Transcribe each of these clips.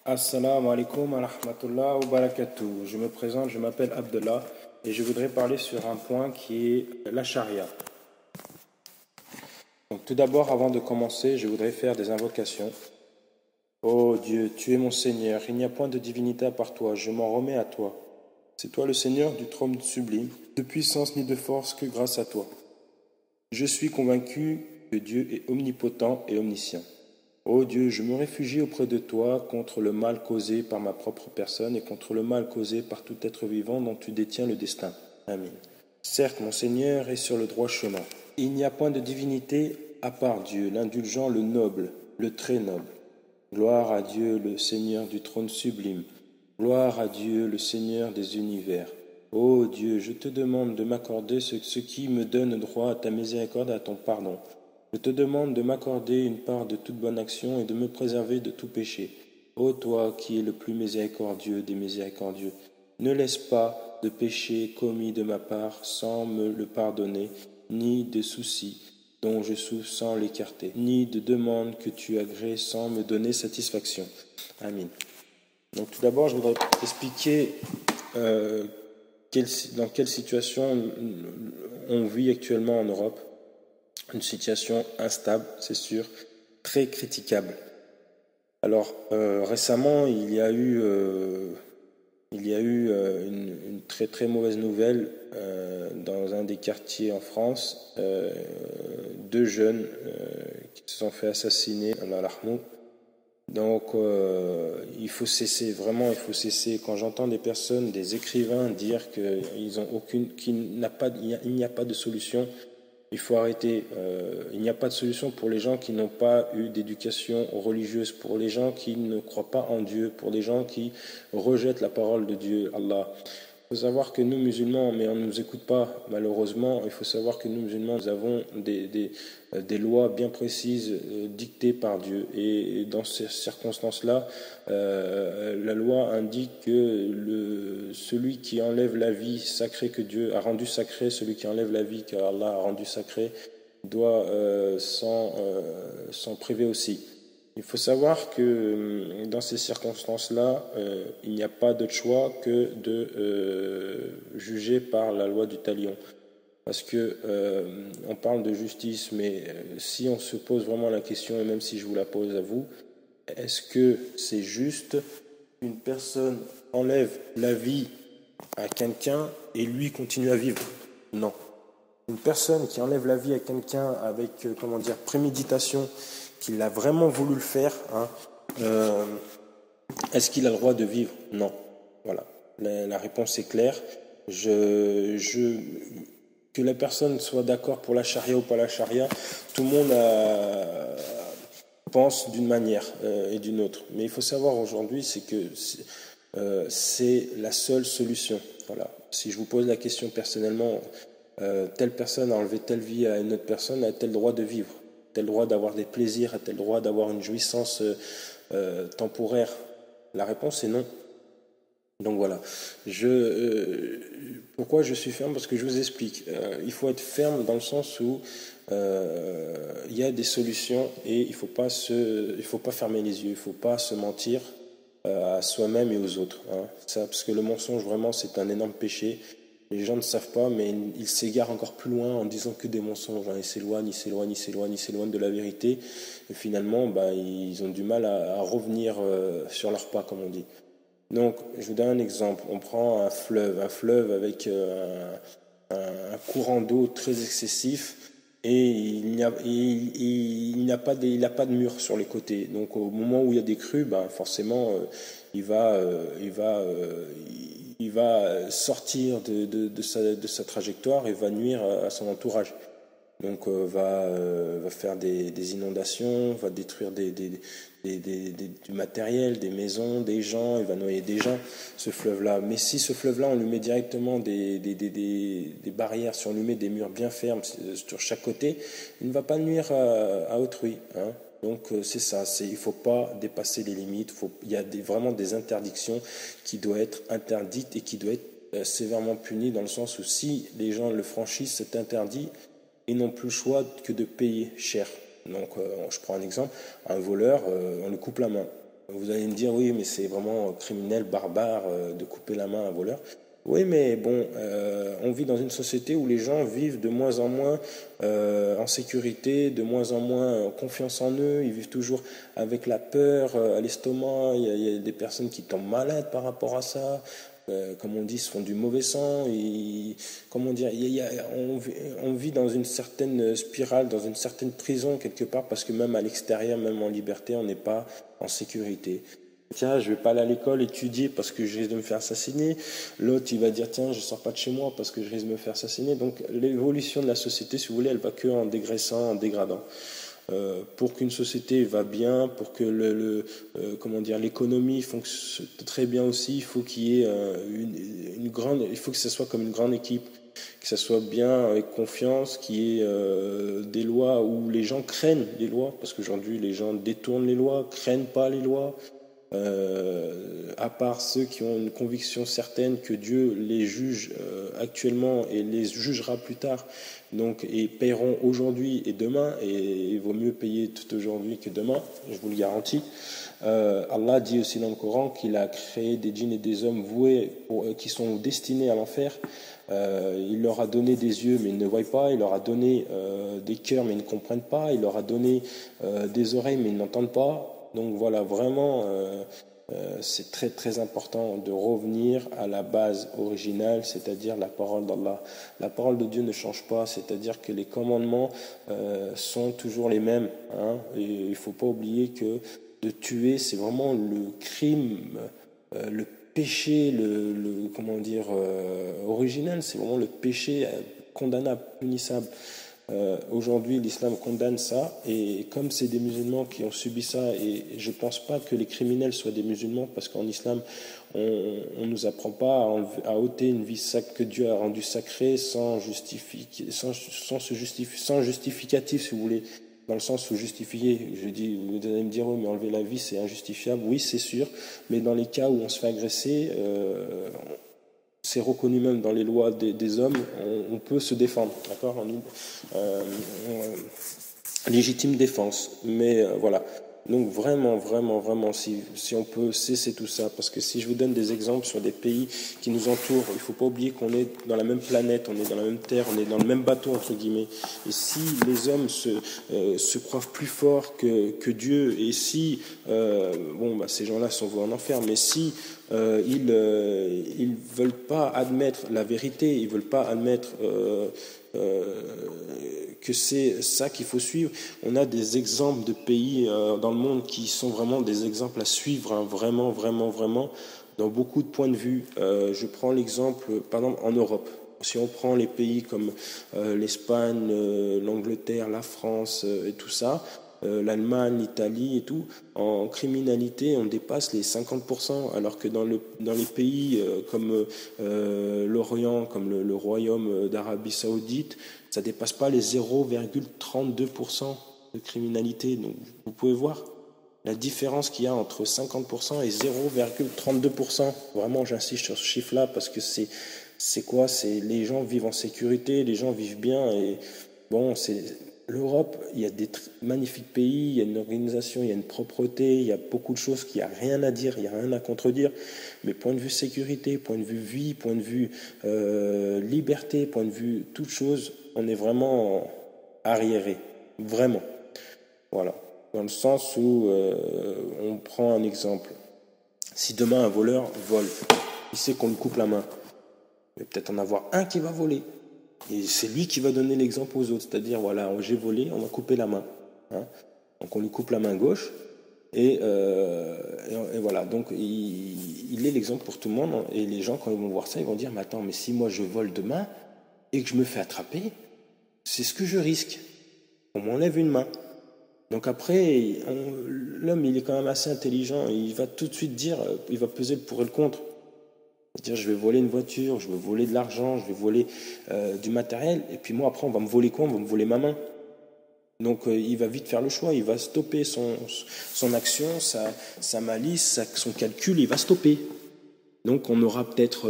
Assalamu alaikum wa rahmatullah wa barakatuh. Je me présente, je m'appelle Abdullah et je voudrais parler sur un point qui est la charia. Donc tout d'abord, avant de commencer, je voudrais faire des invocations. Ô Dieu, tu es mon Seigneur, il n'y a point de divinité à part toi, je m'en remets à toi. C'est toi le Seigneur du trône sublime, de puissance ni de force que grâce à toi. Je suis convaincu que Dieu est omnipotent et omniscient. Ô Dieu, je me réfugie auprès de toi contre le mal causé par ma propre personne et contre le mal causé par tout être vivant dont tu détiens le destin. Amen. Certes, mon Seigneur est sur le droit chemin. Il n'y a point de divinité à part Dieu, l'indulgent, le noble, le très noble. Gloire à Dieu, le Seigneur du trône sublime. Gloire à Dieu, le Seigneur des univers. Ô Dieu, je te demande de m'accorder ce qui me donne droit à ta miséricorde et à ton pardon. Je te demande de m'accorder une part de toute bonne action et de me préserver de tout péché. Ô toi qui es le plus miséricordieux des miséricordieux, ne laisse pas de péché commis de ma part sans me le pardonner, ni de soucis dont je souffre sans l'écarter, ni de demande que tu agrées sans me donner satisfaction. Amin. Donc tout d'abord, je voudrais expliquer dans quelle situation on vit actuellement en Europe. Une situation instable, c'est sûr, très critiquable. Alors récemment, il y a eu une très très mauvaise nouvelle dans un des quartiers en France, deux jeunes qui se sont fait assassiner à Lahmou. Donc il faut cesser, vraiment il faut cesser. Quand j'entends des personnes, des écrivains dire qu'il n'y a pas de solution, il faut arrêter. Il n'y a pas de solution pour les gens qui n'ont pas eu d'éducation religieuse, pour les gens qui ne croient pas en Dieu, pour les gens qui rejettent la parole de Dieu, Allah. Il faut savoir que nous musulmans, mais on ne nous écoute pas malheureusement, il faut savoir que nous musulmans, nous avons des lois bien précises dictées par Dieu. Et dans ces circonstances-là, la loi indique que celui qui enlève la vie sacrée que Dieu a rendue sacrée, celui qui enlève la vie qu'Allah a rendue sacrée, doit s'en priver aussi. Il faut savoir que dans ces circonstances-là, il n'y a pas d'autre choix que de juger par la loi du talion. Parce que on parle de justice, mais si on se pose vraiment la question, et même si je vous la pose à vous, est-ce que c'est juste qu'une personne enlève la vie à quelqu'un et lui continue à vivre? Non. Une personne qui enlève la vie à quelqu'un avec, préméditation, qu'il a vraiment voulu le faire, est-ce qu'il a le droit de vivre? Non. Voilà. La réponse est claire. Que la personne soit d'accord pour la charia ou pas la charia, tout le monde pense d'une manière et d'une autre. Mais il faut savoir aujourd'hui, c'est que c'est la seule solution. Voilà. Si je vous pose la question personnellement, telle personne a enlevé telle vie à une autre personne, a-t-elle le droit de vivre? A-t-elle le droit d'avoir des plaisirs? A-t-elle le droit d'avoir une jouissance temporaire? La réponse est non. Donc voilà. Pourquoi je suis ferme? Parce que je vous explique. Il faut être ferme dans le sens où il y a des solutions et il faut pas fermer les yeux, il faut pas se mentir à soi-même et aux autres. Parce que le mensonge vraiment c'est un énorme péché. Les gens ne savent pas, mais ils s'égarent encore plus loin en disant que des mensonges. Ils s'éloignent de la vérité. Et finalement, ils ont du mal à revenir sur leurs pas, comme on dit. Donc, je vous donne un exemple. On prend un fleuve avec un courant d'eau très excessif et il n'a pas de mur sur les côtés. Donc, au moment où il y a des crues, forcément, il va sortir de sa trajectoire et va nuire à son entourage. Donc va faire des inondations, va détruire du matériel, des maisons, des gens, il va noyer des gens, ce fleuve-là. Mais si ce fleuve-là, on lui met directement des barrières, si on lui met des murs bien fermes sur chaque côté, il ne va pas nuire à autrui. Donc c'est ça, il ne faut pas dépasser les limites, il y a vraiment des interdictions qui doivent être interdites et qui doivent être sévèrement punies dans le sens où si les gens le franchissent, c'est interdit, ils n'ont plus le choix que de payer cher. Donc je prends un exemple, un voleur, on lui coupe la main. Vous allez me dire, oui, mais c'est vraiment criminel, barbare de couper la main à un voleur. Oui, mais bon, on vit dans une société où les gens vivent de moins en moins en sécurité, de moins en moins en confiance en eux. Ils vivent toujours avec la peur à l'estomac. Il y a des personnes qui tombent malades par rapport à ça. Comme on dit, se font du mauvais sang. Comment dire, on vit dans une certaine spirale, dans une certaine prison quelque part, parce que même à l'extérieur, même en liberté, on n'est pas en sécurité. Tiens, je vais pas aller à l'école étudier parce que je risque de me faire assassiner. L'autre, il va dire, tiens, je sors pas de chez moi parce que je risque de me faire assassiner. Donc, l'évolution de la société, si vous voulez, elle va que en dégraissant, en dégradant. Pour qu'une société va bien, pour que comment dire, l'économie fonctionne très bien aussi, il faut qu'il y ait une grande, il faut que ce soit comme une grande équipe, que ça soit bien avec confiance, qu'il y ait des lois où les gens craignent les lois, parce qu'aujourd'hui les gens détournent les lois, craignent pas les lois. À part ceux qui ont une conviction certaine que Dieu les juge actuellement et les jugera plus tard, donc, et paieront aujourd'hui et demain, et il vaut mieux payer tout aujourd'hui que demain, je vous le garantis. Allah dit aussi dans le Coran qu'il a créé des djinns et des hommes voués qui sont destinés à l'enfer. Il leur a donné des yeux mais ils ne voient pas, il leur a donné des cœurs mais ils ne comprennent pas, il leur a donné des oreilles mais ils n'entendent pas. Donc voilà, vraiment, c'est très très important de revenir à la base originale, c'est-à-dire la parole d'Allah. La parole de Dieu ne change pas, c'est-à-dire que les commandements sont toujours les mêmes. Hein, et il ne faut pas oublier que de tuer, c'est vraiment le crime, le péché, comment dire, original, c'est vraiment le péché condamnable, punissable. Aujourd'hui, l'islam condamne ça, et comme c'est des musulmans qui ont subi ça, et je ne pense pas que les criminels soient des musulmans, parce qu'en islam, on ne nous apprend pas à ôter une vie que Dieu a rendue sacrée sans justificatif, si vous voulez, dans le sens où justifier, je dis, vous allez me dire, oui, mais enlever la vie, c'est injustifiable. Oui, c'est sûr, mais dans les cas où on se fait agresser, c'est reconnu même dans les lois des hommes, on peut se défendre, d'accord, légitime défense. Mais voilà. Donc vraiment, vraiment, vraiment, si on peut cesser tout ça, parce que si je vous donne des exemples sur des pays qui nous entourent, il ne faut pas oublier qu'on est dans la même planète, on est dans la même terre, on est dans le même bateau, entre guillemets. Et si les hommes se croient plus forts que Dieu, et si, ces gens-là sont voués en enfer, mais si ils veulent pas admettre la vérité, ils veulent pas admettre que c'est ça qu'il faut suivre. On a des exemples de pays dans le monde qui sont vraiment des exemples à suivre, hein, vraiment, vraiment, vraiment, dans beaucoup de points de vue. Je prends l'exemple, par exemple, en Europe. Si on prend les pays comme l'Espagne, l'Angleterre, la France et tout ça, l'Allemagne, l'Italie et tout, en criminalité, on dépasse les 50%, alors que dans les pays comme l'Orient, comme le Royaume d'Arabie Saoudite, ça dépasse pas les 0,32% de criminalité. Donc vous pouvez voir la différence qu'il y a entre 50% et 0,32%. Vraiment, j'insiste sur ce chiffre-là parce que c'est quoi? C'est les gens vivent en sécurité, les gens vivent bien, et bon, c'est l'Europe, il y a des magnifiques pays, il y a une organisation, il y a une propreté, il y a beaucoup de choses qu'il n'y a rien à dire, il n'y a rien à contredire. Mais point de vue sécurité, point de vue vie, point de vue liberté, point de vue toute chose, on est vraiment arriéré. Vraiment. Voilà. Dans le sens où on prend un exemple. Si demain un voleur vole, il sait qu'on lui coupe la main. Il va peut-être en avoir un qui va voler. Et c'est lui qui va donner l'exemple aux autres. C'est-à-dire, voilà, j'ai volé, on m'a coupé la main. Hein, donc on lui coupe la main gauche. Et voilà, donc il est l'exemple pour tout le monde. Et les gens, quand ils vont voir ça, ils vont dire, mais attends, mais si moi je vole demain et que je me fais attraper, c'est ce que je risque. On m'enlève une main. Donc après, l'homme, il est quand même assez intelligent. Il va tout de suite dire, il va peser le pour et le contre. C'est-à-dire, je vais voler une voiture, je vais voler de l'argent, je vais voler du matériel. Et puis moi, après, on va me voler quoi? On va me voler ma main. Donc il va vite faire le choix, il va stopper son action, sa malice, son calcul, il va stopper. Donc on aura peut-être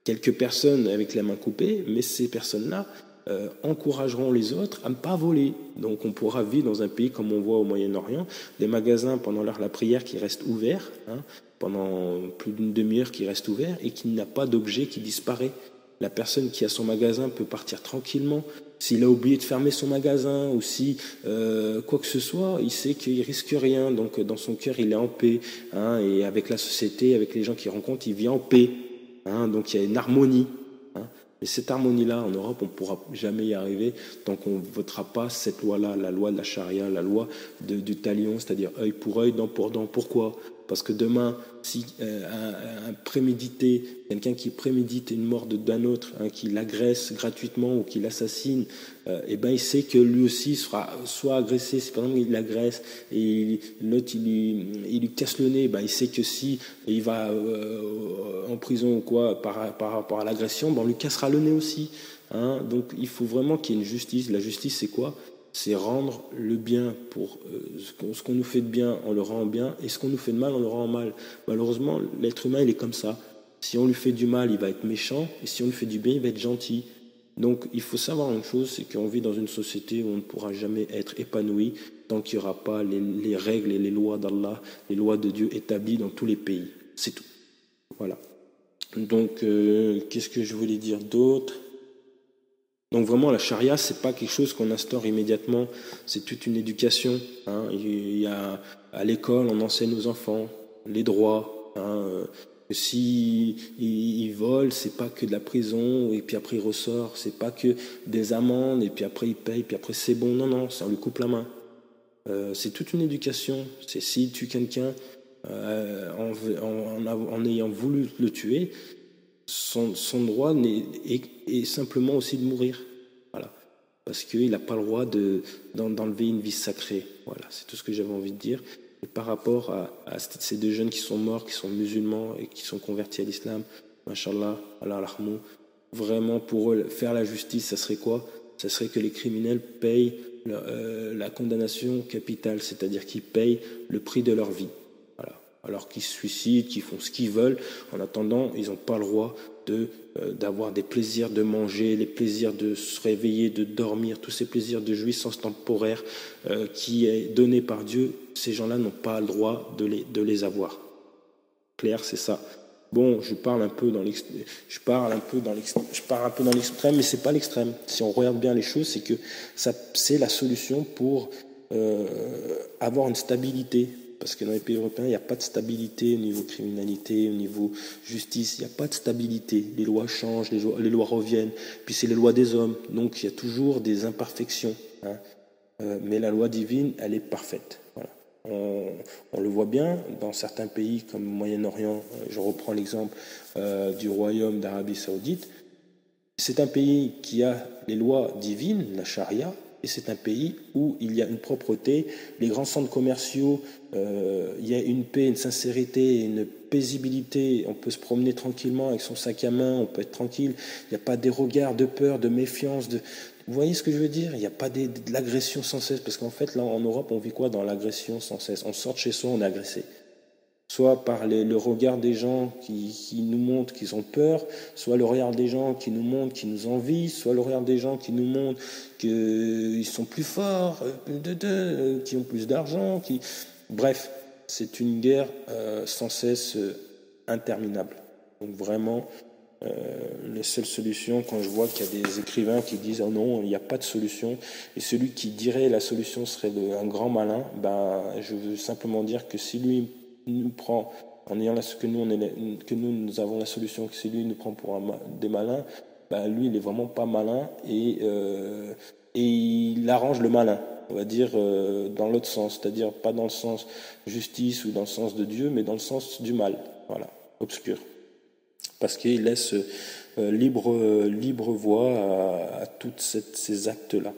quelques personnes avec la main coupée, mais ces personnes-là, encourageront les autres à ne pas voler. Donc on pourra vivre dans un pays comme on voit au Moyen-Orient, des magasins pendant l'heure de la prière qui restent ouverts, pendant plus d'une demi-heure qui restent ouverts et qu'il n'y a pas d'objet qui disparaît. La personne qui a son magasin peut partir tranquillement. S'il a oublié de fermer son magasin ou si quoi que ce soit, il sait qu'il risque rien. Donc dans son cœur, il est en paix. Et avec la société, avec les gens qu'il rencontre, il vit en paix. Donc il y a une harmonie. Et cette harmonie-là, en Europe, on ne pourra jamais y arriver tant qu'on ne votera pas cette loi-là, la loi de la charia, la loi du talion, c'est-à-dire œil pour œil, dent pour dent. Pourquoi ? Parce que demain, si quelqu'un qui prémédite une mort d'un autre, qui l'agresse gratuitement ou qui l'assassine, il sait que lui aussi sera soit agressé. Si par exemple il l'agresse et l'autre il lui casse le nez, il sait que si il va en prison ou quoi par rapport à l'agression, on lui cassera le nez aussi. Donc il faut vraiment qu'il y ait une justice. La justice, c'est quoi ? C'est rendre le bien pour ce qu'on nous fait de bien, on le rend bien, et ce qu'on nous fait de mal, on le rend mal. Malheureusement, l'être humain, il est comme ça. Si on lui fait du mal, il va être méchant, et si on lui fait du bien, il va être gentil. Donc, il faut savoir une chose, c'est qu'on vit dans une société où on ne pourra jamais être épanoui tant qu'il n'y aura pas les règles et les lois d'Allah, les lois de Dieu établies dans tous les pays. C'est tout. Voilà. Donc, qu'est-ce que je voulais dire d'autre ? Donc vraiment, la charia, c'est pas quelque chose qu'on instaure immédiatement, c'est toute une éducation. Il y a, à l'école, on enseigne aux enfants les droits. Si il vole, c'est pas que de la prison et puis après il ressort, c'est pas que des amendes et puis après il paye, puis après c'est bon. Non, ça on lui coupe la main. C'est toute une éducation. C'est s'il tue quelqu'un en ayant voulu le tuer, son droit est simplement aussi de mourir. Voilà. Parce qu'il n'a pas le droit d'enlever une vie sacrée. Voilà, c'est tout ce que j'avais envie de dire. Et par rapport à ces deux jeunes qui sont morts, qui sont musulmans et qui sont convertis à l'islam, Mashallah, Allah al-Rahmou, vraiment pour eux, faire la justice, ça serait quoi ? Ça serait que les criminels payent la condamnation capitale, c'est-à-dire qu'ils payent le prix de leur vie. Voilà. Alors qu'ils se suicident, qu'ils font ce qu'ils veulent. En attendant, ils n'ont pas le droit d'avoir des plaisirs de manger, les plaisirs de se réveiller, de dormir, tous ces plaisirs de jouissance temporaire qui est donné par Dieu. Ces gens-là n'ont pas le droit de les avoir. Clair, c'est ça. Bon, je pars un peu dans l'extrême, mais c'est pas l'extrême. Si on regarde bien les choses, c'est que c'est la solution pour avoir une stabilité. Parce que dans les pays européens, il n'y a pas de stabilité au niveau criminalité, au niveau justice, il n'y a pas de stabilité. Les lois changent, les lois reviennent, puis c'est les lois des hommes. Donc il y a toujours des imperfections. Mais la loi divine, elle est parfaite. Voilà. On le voit bien dans certains pays comme le Moyen-Orient. Je reprends l'exemple du royaume d'Arabie Saoudite. C'est un pays qui a les lois divines, la charia, et c'est un pays où il y a une propreté. Les grands centres commerciaux, il y a une paix, une sincérité, une paisibilité. On peut se promener tranquillement avec son sac à main, on peut être tranquille. Il n'y a pas des regards de peur, de méfiance. Vous voyez ce que je veux dire ? Il n'y a pas de l'agression sans cesse. Parce qu'en fait, là, en Europe, on vit quoi dans l'agression sans cesse ? On sort de chez soi, on est agressé. Soit par le regard des gens qui nous montrent qu'ils ont peur, soit le regard des gens qui nous montrent qu'ils nous envient, soit le regard des gens qui nous montrent qu'ils sont plus forts, qui ont plus d'argent. Bref, c'est une guerre sans cesse interminable. Donc vraiment, la seule solution, quand je vois qu'il y a des écrivains qui disent « Oh non, il n'y a pas de solution », et celui qui dirait la solution serait un grand malin, je veux simplement dire que si lui nous prend en ayant que nous avons la solution, que si lui nous prend pour des malins, lui il est vraiment pas malin et il arrange le malin, on va dire dans l'autre sens, c'est-à-dire pas dans le sens justice ou dans le sens de Dieu, mais dans le sens du mal, voilà, obscur, parce qu'il laisse libre voie à tous ces actes-là.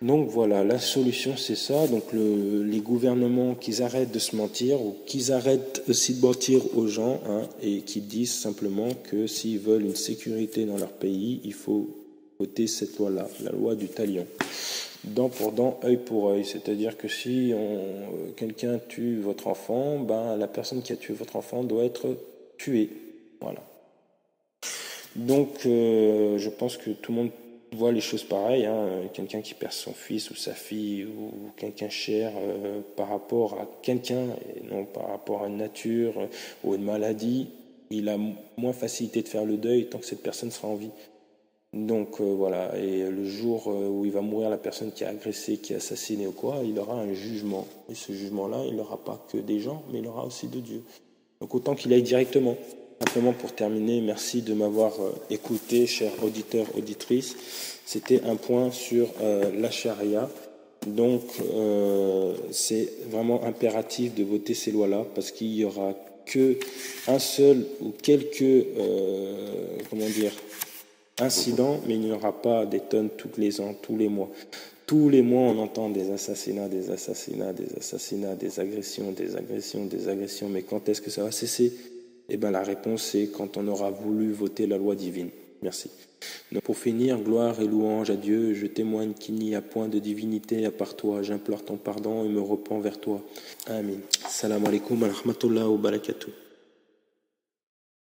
Donc voilà, la solution c'est ça. Donc les gouvernements qu'ils arrêtent de se mentir ou qu'ils arrêtent aussi de mentir aux gens et qu'ils disent simplement que s'ils veulent une sécurité dans leur pays, il faut voter cette loi-là, la loi du talion. Dent pour dent, œil pour œil. C'est-à-dire que si quelqu'un tue votre enfant, la personne qui a tué votre enfant doit être tuée. Voilà. Donc je pense que tout le monde voit les choses pareilles, hein, quelqu'un qui perd son fils ou sa fille ou quelqu'un cher par rapport à quelqu'un et non par rapport à une nature ou une maladie, il a moins facilité de faire le deuil tant que cette personne sera en vie. Donc voilà, et le jour où il va mourir, la personne qui a agressé, qui a assassiné ou quoi, il aura un jugement. Et ce jugement-là, il n'aura pas que des gens, mais il aura aussi de Dieu. Donc autant qu'il aille directement. Simplement pour terminer, merci de m'avoir écouté, chers auditeurs, auditrices. C'était un point sur la charia. Donc c'est vraiment impératif de voter ces lois-là parce qu'il y aura que un seul ou quelques incidents, mais il n'y aura pas des tonnes tous les ans, tous les mois. Tous les mois, on entend des assassinats, des assassinats, des assassinats, des agressions, des agressions, des agressions. Mais quand est-ce que ça va cesser? Eh bien, la réponse, c'est quand on aura voulu voter la loi divine. Merci. Donc, pour finir, gloire et louange à Dieu, je témoigne qu'il n'y a point de divinité à part toi. J'implore ton pardon et me repens vers toi. Amin. Salam alaikum wa rahmatullah wa barakatuh.